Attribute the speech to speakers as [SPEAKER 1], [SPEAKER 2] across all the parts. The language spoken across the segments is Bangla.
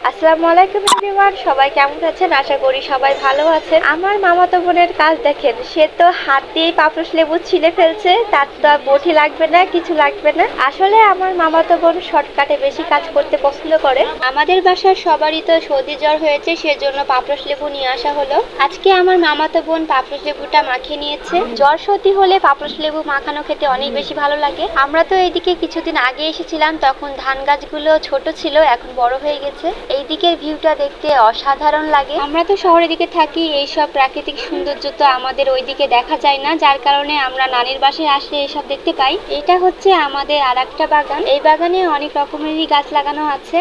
[SPEAKER 1] আসসালামু আলাইকুম এভরিওয়ান, সবাই কেমন আছেন? আশা করি সবাই ভালো আছেন। আমার মামাতো বোনের কাজ দেখেন, সে তো হাত দিয়ে পাপড়শ লেবু ছিলে ফেলছে, তার তো আর বটি লাগবে না, কিছু লাগবে না। আসলে আমার মামাতো বোন শর্টকাটে বেশি কাজ করতে পছন্দ করে। আমাদের বাসার সবারই তো সর্দি জ্বর হয়েছে, সেজন্য পাপড়শ লেবু নিয়ে আসা হলো। আজকে আমার মামাতো বোন পাপড়শ লেবুটা মাখিয়ে নিয়েছে। জ্বর সর্দি হলে পাপড়শ লেবু মাখানো খেতে অনেক বেশি ভালো লাগে। আমরা তো এইদিকে কিছুদিন আগে এসেছিলাম, তখন ধান গাছগুলো ছোট ছিল, এখন বড় হয়ে গেছে। এইদিকের ভিউটা দেখতে অসাধারণ লাগে। আমরা তো শহরের দিকে থাকি, এইসব প্রাকৃতিক সৌন্দর্য তো আমাদের ওইদিকে দেখা যায় না, যার কারণে আমরা নানির বাসায় আসলে এসব দেখতে পাই। এটা হচ্ছে আমাদের আরেকটা বাগান। এই বাগানে অনেক রকমেরই গাছ লাগানো আছে।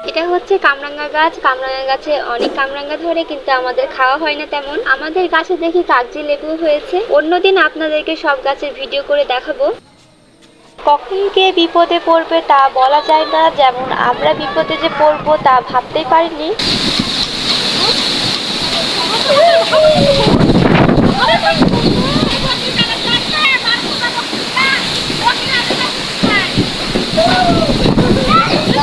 [SPEAKER 1] এটা হচ্ছে কামরাঙ্গা গাছ। কামরাঙ্গা গাছে অনেক কামরাঙ্গা ধরে, কিন্তু আমাদের খাওয়া হয় না তেমন। আমাদের গাছে দেখি কাগজি লেবু হয়েছে। অন্যদিন আপনাদেরকে সব গাছের ভিডিও করে দেখাবো। কখন কে বিপদে পড়বে তা বলা যায় না, যেমন আমরা বিপদে যে পড়বো তা ভাবতেই পারিনি।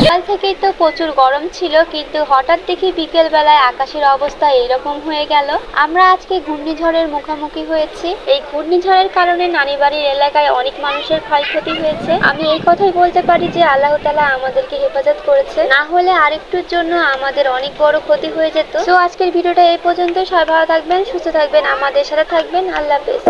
[SPEAKER 1] সকাল থেকেই তো প্রচুর গরম ছিল, কিন্তু হঠাৎ দেখি বিকেল বেলায় আকাশের অবস্থা এরকম হয়ে গেল। আমরা আজকে ঘূর্ণিঝড়ের মুখোমুখি হয়েছি। এই ঘূর্ণিঝড়ের কারণে নানিবাড়ির এলাকায় অনেক মানুষের ক্ষয়ক্ষতি হয়েছে। আমি এই কথাই বলতে পারি যে আল্লাহ তাআলা আমাদেরকে হেফাজত করেছে, না হলে আরেকটুর জন্য আমাদের অনেক বড় ক্ষতি হয়ে যেত। তো আজকের ভিডিওটা এই পর্যন্ত। সবাই ভালো থাকবেন, সুস্থ থাকবেন, আমাদের সাথে থাকবেন। আল্লাহ হাফেজ।